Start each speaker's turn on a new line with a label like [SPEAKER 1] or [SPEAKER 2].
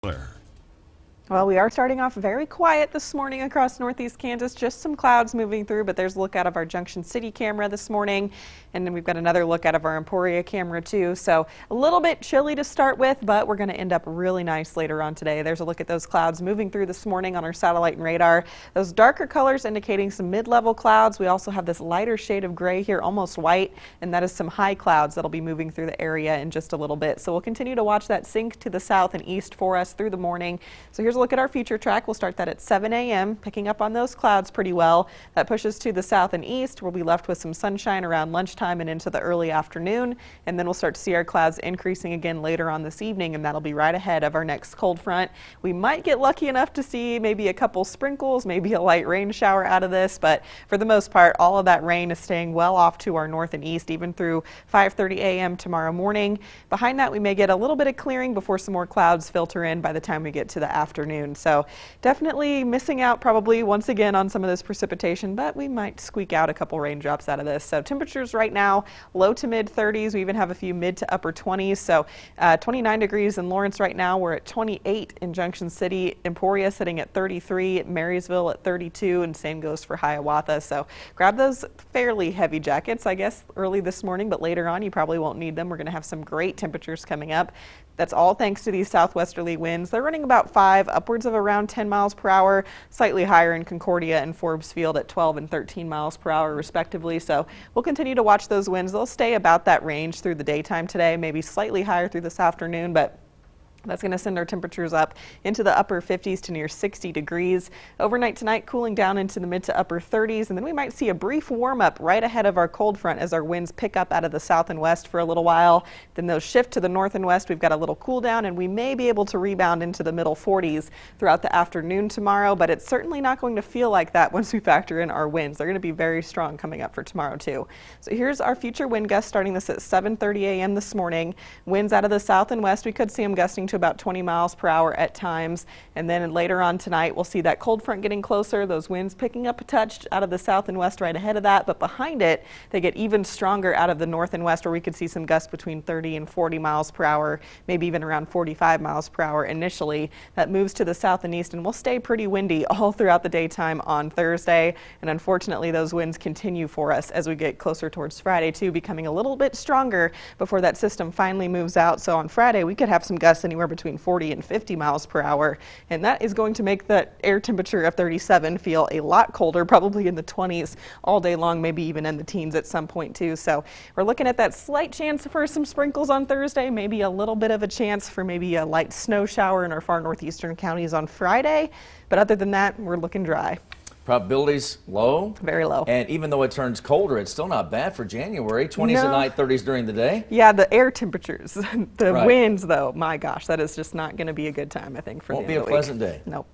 [SPEAKER 1] Blair.
[SPEAKER 2] Well, we are starting off very quiet this morning across northeast Kansas. Just some clouds moving through, but there's a look out of our Junction City camera this morning. And then we've got another look out of our Emporia camera too. So a little bit chilly to start with, but we're going to end up really nice later on today. There's a look at those clouds moving through this morning on our satellite and radar. Those darker colors indicating some mid-level clouds. We also have this lighter shade of gray here, almost white, and that is some high clouds that'll be moving through the area in just a little bit. So we'll continue to watch that sink to the south and east for us through the morning. So here's a look at our future track. We'll start that at 7 a.m., picking up on those clouds pretty well. That pushes to the south and east. We'll be left with some sunshine around lunchtime and into the early afternoon, and then we'll start to see our clouds increasing again later on this evening, and that'll be right ahead of our next cold front. We might get lucky enough to see maybe a couple sprinkles, maybe a light rain shower out of this, but for the most part, all of that rain is staying well off to our north and east, even through 5:30 a.m. tomorrow morning. Behind that, we may get a little bit of clearing before some more clouds filter in by the time we get to the afternoon. So definitely missing out probably once again on some of this precipitation, but we might squeak out a couple raindrops out of this. So temperatures right now, low to mid 30s. We even have a few mid to upper 20s. So 29 degrees in Lawrence right now. We're at 28 in Junction City. Emporia sitting at 33, Marysville at 32, and same goes for Hiawatha. So grab those fairly heavy jackets, I guess, early this morning, but later on you probably won't need them. We're going to have some great temperatures coming up. That's all thanks to these southwesterly winds. They're running about 5, upwards of around 10 miles per hour, slightly higher in Concordia and Forbes Field at 12 and 13 miles per hour respectively. So we'll continue to watch those winds. They'll stay about that range through the daytime today, maybe slightly higher through this afternoon, but that's going to send our temperatures up into the upper 50s to near 60 degrees. Overnight tonight, cooling down into the mid to upper 30s, and then we might see a brief warm up right ahead of our cold front as our winds pick up out of the south and west for a little while. Then they'll shift to the north and west. We've got a little cool down, and we may be able to rebound into the middle 40s throughout the afternoon tomorrow, but it's certainly not going to feel like that once we factor in our winds. They're going to be very strong coming up for tomorrow too. So here's our future wind gusts starting this at 7:30 a.m. this morning. Winds out of the south and west, we could see them gusting to about 20 miles per hour at times, and then later on tonight we'll see that cold front getting closer, those winds picking up a touch out of the south and west right ahead of that, but behind it they get even stronger out of the north and west, where we could see some gusts between 30 and 40 miles per hour, maybe even around 45 miles per hour initially. That moves to the south and east and will stay pretty windy all throughout the daytime on Thursday, and unfortunately those winds continue for us as we get closer towards Friday too, becoming a little bit stronger before that system finally moves out. So on Friday we could have some gusts anywhere between 40 and 50 miles per hour, and that is going to make that air temperature of 37 feel a lot colder, probably in the 20s all day long, maybe even in the teens at some point too. So we're looking at that slight chance for some sprinkles on Thursday, maybe a little bit of a chance for maybe a light snow shower in our far northeastern counties on Friday, but other than that we're looking dry.
[SPEAKER 3] Probabilities low.
[SPEAKER 2] Very low.
[SPEAKER 3] And even though it turns colder, it's still not bad for January. 20s at night, 30s during the day.
[SPEAKER 2] Yeah, the air temperatures, the
[SPEAKER 3] Right.
[SPEAKER 2] winds though, my gosh, that is just not going to be a good time, I think, for
[SPEAKER 3] Won't
[SPEAKER 2] the
[SPEAKER 3] be
[SPEAKER 2] end
[SPEAKER 3] a
[SPEAKER 2] of the week.
[SPEAKER 3] pleasant day.
[SPEAKER 2] Nope.